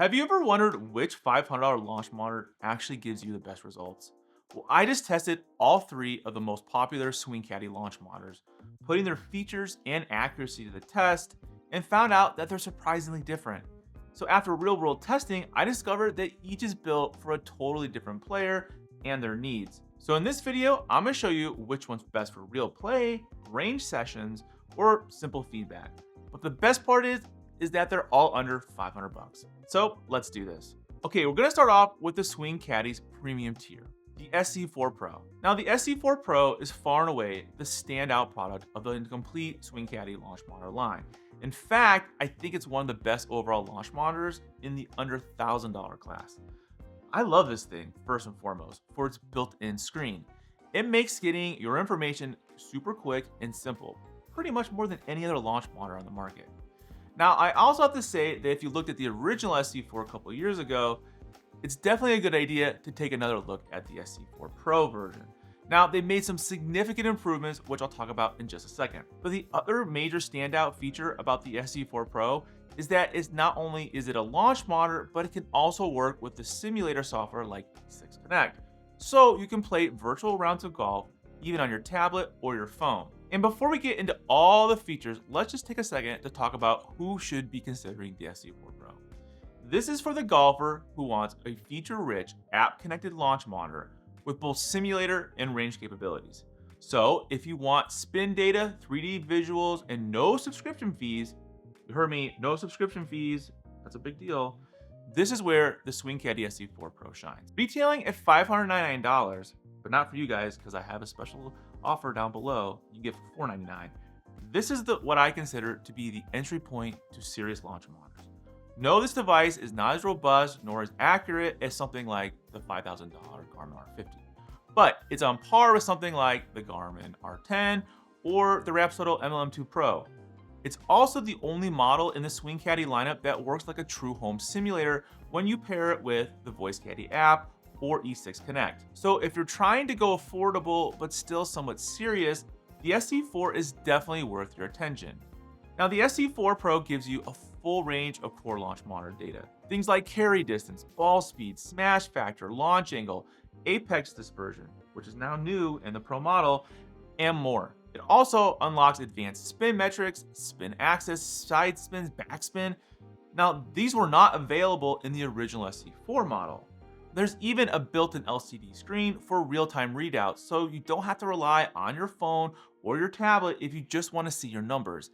Have you ever wondered which $500 launch monitor actually gives you the best results? Well, I just tested all three of the most popular Swing Caddie launch monitors, putting their features and accuracy to the test, and found out that they're surprisingly different. So after real-world testing, I discovered that each is built for a totally different player and their needs. So in this video, I'm going to show you which one's best for real play, range sessions, or simple feedback. But the best part is that they're all under 500 bucks. So let's do this. Okay, we're gonna start off with the Swing Caddie's premium tier, the SC4 Pro. Now the SC4 Pro is far and away the standout product of the complete Swing Caddie launch monitor line. In fact, I think it's one of the best overall launch monitors in the under $1,000 class. I love this thing, first and foremost, for its built-in screen. It makes getting your information super quick and simple, pretty much more than any other launch monitor on the market. Now, I also have to say that if you looked at the original SC4 a couple years ago, it's definitely a good idea to take another look at the SC4 Pro version. Now, they made some significant improvements, which I'll talk about in just a second. But the other major standout feature about the SC4 Pro is that it's not only is it a launch monitor, but it can also work with the simulator software like E6 Connect. So you can play virtual rounds of golf, even on your tablet or your phone. And before we get into all the features, let's just take a second to talk about who should be considering the SC4 Pro. This is for the golfer who wants a feature-rich, app-connected launch monitor with both simulator and range capabilities. So if you want spin data, 3D visuals, and no subscription fees, you heard me, no subscription fees, that's a big deal, this is where the Swing Caddie SC4 Pro shines. Retailing at $599, but not for you guys because I have a special offer down below you get for $499. This is what I consider to be the entry point to serious launch monitors. No, this device is not as robust nor as accurate as something like the $5,000 Garmin R50, but it's on par with something like the Garmin R10 or the Rapsodo MLM2 Pro. It's also the only model in the Swing Caddie lineup that works like a true home simulator when you pair it with the Voice Caddie app or E6 Connect. So if you're trying to go affordable but still somewhat serious, the SC4 is definitely worth your attention. Now the SC4 Pro gives you a full range of core launch monitor data. Things like carry distance, ball speed, smash factor, launch angle, apex dispersion, which is now new in the Pro model, and more. It also unlocks advanced spin metrics, spin axis, side spins, backspin. Now these were not available in the original SC4 model. There's even a built-in LCD screen for real-time readouts, so you don't have to rely on your phone or your tablet if you just want to see your numbers.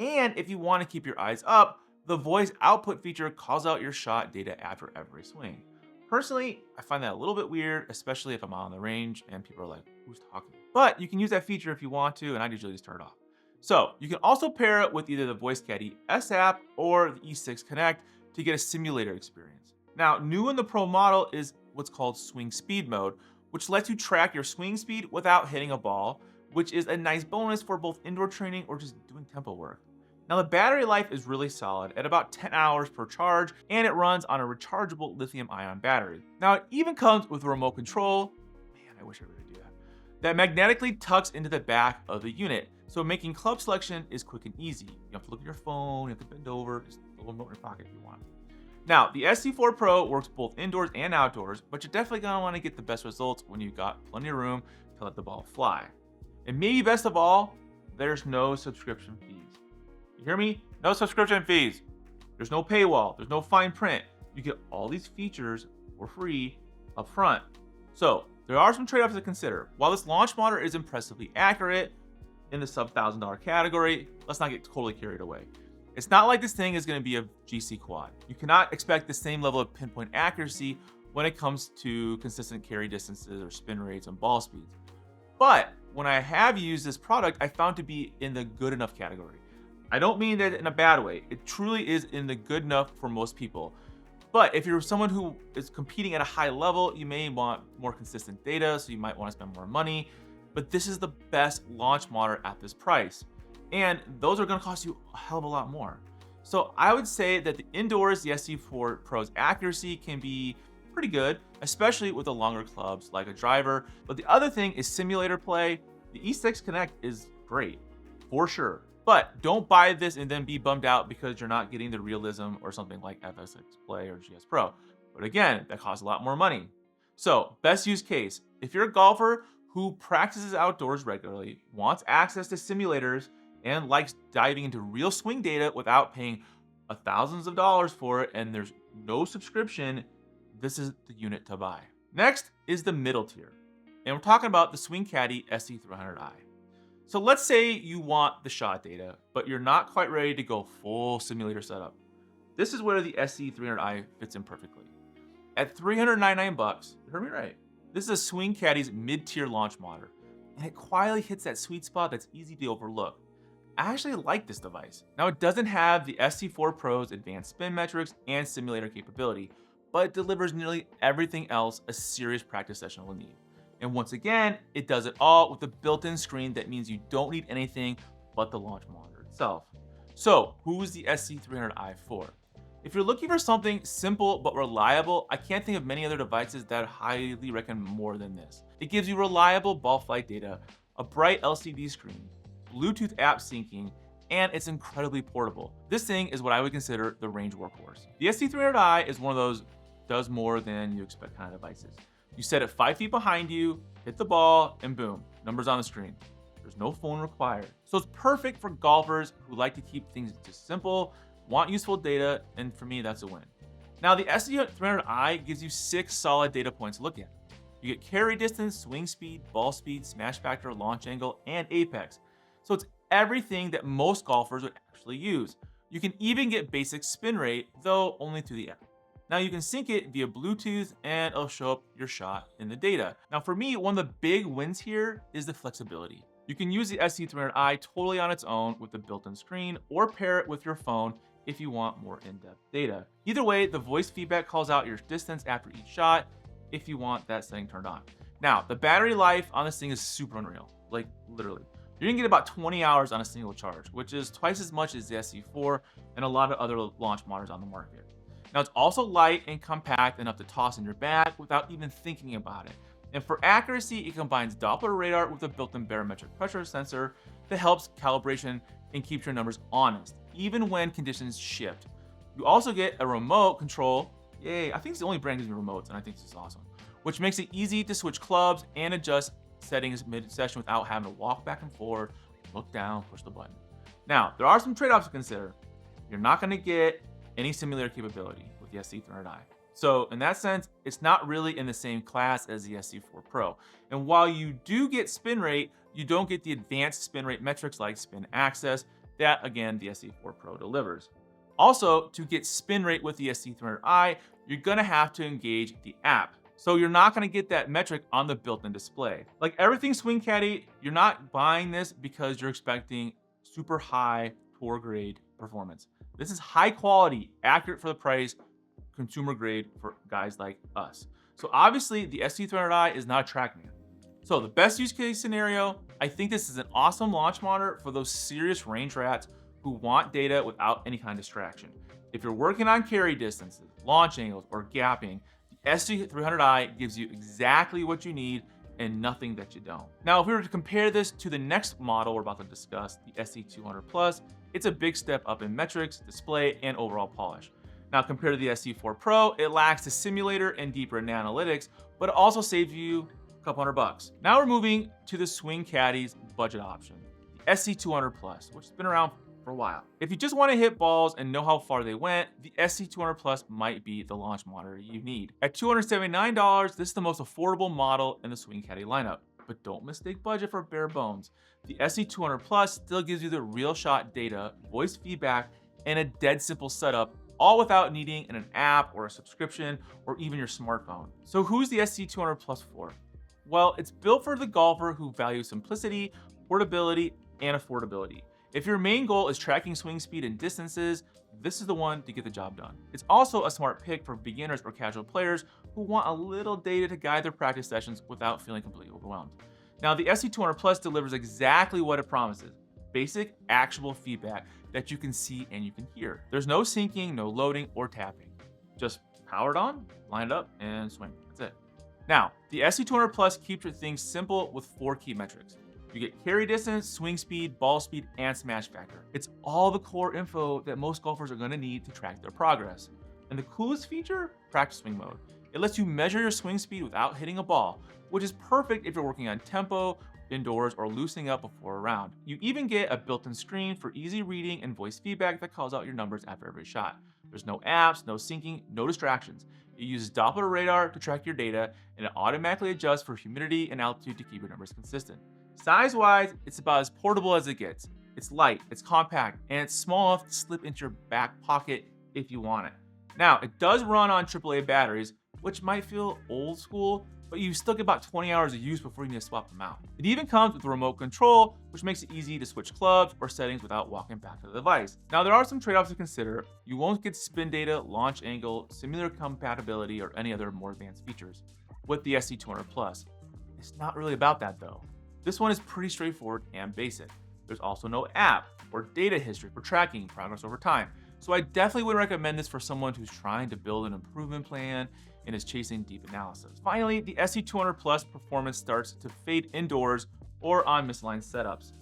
And if you want to keep your eyes up, the voice output feature calls out your shot data after every swing. Personally, I find that a little bit weird, especially if I'm out on the range and people are like, who's talking? But you can use that feature if you want to, and I usually just turn it off. So you can also pair it with either the Voice Caddie S app or the E6 Connect to get a simulator experience. Now, new in the Pro model is what's called Swing Speed Mode, which lets you track your swing speed without hitting a ball, which is a nice bonus for both indoor training or just doing tempo work. Now, the battery life is really solid at about 10 hours per charge, and it runs on a rechargeable lithium-ion battery. Now, it even comes with a remote control. Man, I wish I could do that. That magnetically tucks into the back of the unit, so making club selection is quick and easy. You don't have to look at your phone, you have to bend over, just a little remote in your pocket if you want. Now, the SC4 Pro works both indoors and outdoors, but you're definitely gonna wanna get the best results when you've got plenty of room to let the ball fly. And maybe best of all, there's no subscription fees. You hear me? No subscription fees. There's no paywall, there's no fine print. You get all these features for free up front. So there are some trade-offs to consider. While this launch monitor is impressively accurate in the sub $1,000 category, let's not get totally carried away. It's not like this thing is going to be a GC quad. You cannot expect the same level of pinpoint accuracy when it comes to consistent carry distances or spin rates and ball speeds. But when I have used this product, I found to be in the good enough category. I don't mean that in a bad way. It truly is in the good enough for most people. But if you're someone who is competing at a high level, you may want more consistent data, so you might want to spend more money. But this is the best launch monitor at this price. And those are going to cost you a hell of a lot more. So I would say that the indoors, the SC4 Pro's accuracy can be pretty good, especially with the longer clubs like a driver. But the other thing is simulator play. The E6 Connect is great, for sure. But don't buy this and then be bummed out because you're not getting the realism or something like FSX Play or GS Pro. But again, that costs a lot more money. So, best use case. If you're a golfer who practices outdoors regularly, wants access to simulators, and likes diving into real swing data without paying thousands of dollars for it and there's no subscription, this is the unit to buy. Next is the middle tier. And we're talking about the Swing Caddie SC300i. So let's say you want the shot data, but you're not quite ready to go full simulator setup. This is where the SC300i fits in perfectly. At $399, you heard me right. This is a Swing Caddie's mid-tier launch monitor, and it quietly hits that sweet spot that's easy to overlook. I actually like this device. Now, it doesn't have the SC4 Pro's advanced spin metrics and simulator capability, but it delivers nearly everything else a serious practice session will need. And once again, it does it all with a built-in screen that means you don't need anything but the launch monitor itself. So, who's the SC300i for? If you're looking for something simple but reliable, I can't think of many other devices that highly recommend more than this. It gives you reliable ball flight data, a bright LCD screen, Bluetooth app syncing, and it's incredibly portable. This thing is what I would consider the range workhorse. The SC300i is one of those does more than you expect kind of devices. You set it 5 feet behind you, hit the ball, and boom, numbers on the screen. There's no phone required. So it's perfect for golfers who like to keep things just simple, want useful data, and for me, that's a win. Now, the SC300i gives you 6 solid data points to look at. You get carry distance, swing speed, ball speed, smash factor, launch angle, and apex. So it's everything that most golfers would actually use. You can even get basic spin rate, though only through the app. Now you can sync it via Bluetooth and it'll show up your shot in the data. Now for me, one of the big wins here is the flexibility. You can use the SC300i totally on its own with the built-in screen or pair it with your phone if you want more in-depth data. Either way, the voice feedback calls out your distance after each shot if you want that setting turned on. Now, the battery life on this thing is super unreal, like literally. You're gonna get about 20 hours on a single charge, which is twice as much as the SC4 and a lot of other launch monitors on the market. Now, it's also light and compact enough to toss in your bag without even thinking about it. And for accuracy, it combines Doppler radar with a built-in barometric pressure sensor that helps calibration and keeps your numbers honest, even when conditions shift. You also get a remote control. Yay, I think it's the only brand using remotes, and I think this is awesome, which makes it easy to switch clubs and adjust settings mid-session without having to walk back and forth, look down, push the button. Now, there are some trade-offs to consider. You're not gonna get any simulator capability with the SC300i. So in that sense, it's not really in the same class as the SC4 Pro. And while you do get spin rate, you don't get the advanced spin rate metrics like spin access that, again, the SC4 Pro delivers. Also, to get spin rate with the SC300i, you're gonna have to engage the app. So you're not gonna get that metric on the built-in display. Like everything Swing Caddie, you're not buying this because you're expecting super high tour grade performance. This is high quality, accurate for the price, consumer grade for guys like us. So obviously the SC300i is not a TrackMan. So the best use case scenario, I think this is an awesome launch monitor for those serious range rats who want data without any kind of distraction. If you're working on carry distances, launch angles, or gapping, the SC300i gives you exactly what you need and nothing that you don't. Now, if we were to compare this to the next model we're about to discuss, the SC200 Plus, it's a big step up in metrics, display, and overall polish. Now, compared to the SC4 Pro, it lacks the simulator and deeper in analytics, but it also saves you a couple $100. Now we're moving to the Swing Caddie's budget option, the SC200 Plus, which has been around for a while. If you just want to hit balls and know how far they went, the SC200 Plus might be the launch monitor you need. At $279, this is the most affordable model in the Swing Caddie lineup. But don't mistake budget for bare bones. The SC200 Plus still gives you the real shot data, voice feedback, and a dead simple setup, all without needing an app or a subscription or even your smartphone. So who's the SC200 Plus for? Well, it's built for the golfer who values simplicity, portability, and affordability. If your main goal is tracking swing speed and distances, this is the one to get the job done. It's also a smart pick for beginners or casual players who want a little data to guide their practice sessions without feeling completely overwhelmed. Now, the SC200 Plus delivers exactly what it promises: basic, actionable feedback that you can see and you can hear. There's no syncing, no loading, or tapping. Just power it on, line it up, and swing. That's it. Now, the SC200 Plus keeps your things simple with 4 key metrics: You get carry distance, swing speed, ball speed, and smash factor. It's all the core info that most golfers are going to need to track their progress. And the coolest feature? Practice swing mode. It lets you measure your swing speed without hitting a ball, which is perfect if you're working on tempo, indoors, or loosening up before a round. You even get a built-in screen for easy reading and voice feedback that calls out your numbers after every shot. There's no apps, no syncing, no distractions. It uses Doppler radar to track your data, and it automatically adjusts for humidity and altitude to keep your numbers consistent. Size-wise, it's about as portable as it gets. It's light, it's compact, and it's small enough to slip into your back pocket if you want it. Now, it does run on AAA batteries, which might feel old school, but you still get about 20 hours of use before you need to swap them out. It even comes with a remote control, which makes it easy to switch clubs or settings without walking back to the device. Now, there are some trade-offs to consider. You won't get spin data, launch angle, simulator compatibility, or any other more advanced features. With the SC200 Plus, it's not really about that though. This one is pretty straightforward and basic. There's also no app or data history for tracking progress over time. So I definitely would recommend this for someone who's trying to build an improvement plan and is chasing deep analysis. Finally, the SC200 Plus performance starts to fade indoors or on misaligned setups.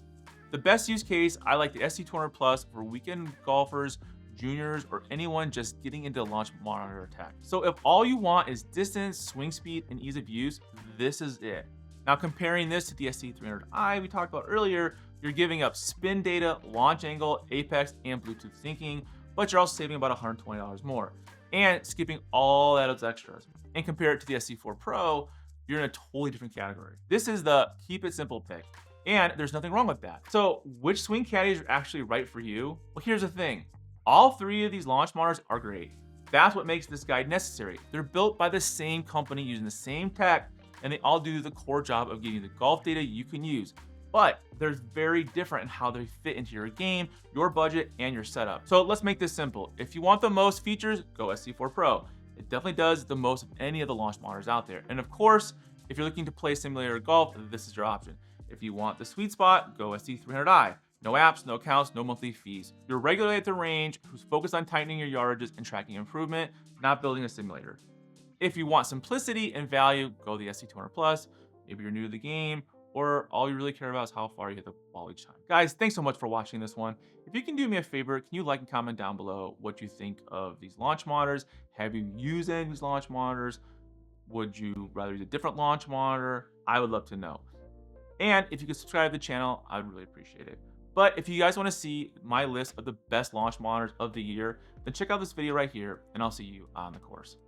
The best use case, I like the SC200 Plus for weekend golfers, juniors, or anyone just getting into launch monitor tech. So if all you want is distance, swing speed, and ease of use, this is it. Now comparing this to the SC300i we talked about earlier, you're giving up spin data, launch angle, apex, and Bluetooth syncing, but you're also saving about $120 more and skipping all that extras. And compare it to the SC4 Pro, you're in a totally different category. This is the keep it simple pick, and there's nothing wrong with that. So which swing caddies are actually right for you? Well, here's the thing. All three of these launch monitors are great. That's what makes this guide necessary. They're built by the same company using the same tech, and they all do the core job of giving you the golf data you can use. But they're very different in how they fit into your game, your budget, and your setup. So let's make this simple. If you want the most features, go SC4 Pro. It definitely does the most of any of the launch monitors out there. And of course, if you're looking to play simulator golf, this is your option. If you want the sweet spot, go SC300i. No apps, no accounts, no monthly fees. You're regularly at the range who's focused on tightening your yardages and tracking improvement, not building a simulator. If you want simplicity and value, go the SC200 Plus. Maybe you're new to the game, or all you really care about is how far you hit the ball each time. Guys, thanks so much for watching this one. If you can do me a favor, can you like and comment down below what you think of these launch monitors? Have you used any of these launch monitors? Would you rather use a different launch monitor? I would love to know. And if you could subscribe to the channel, I would really appreciate it. But if you guys want to see my list of the best launch monitors of the year, then check out this video right here, and I'll see you on the course.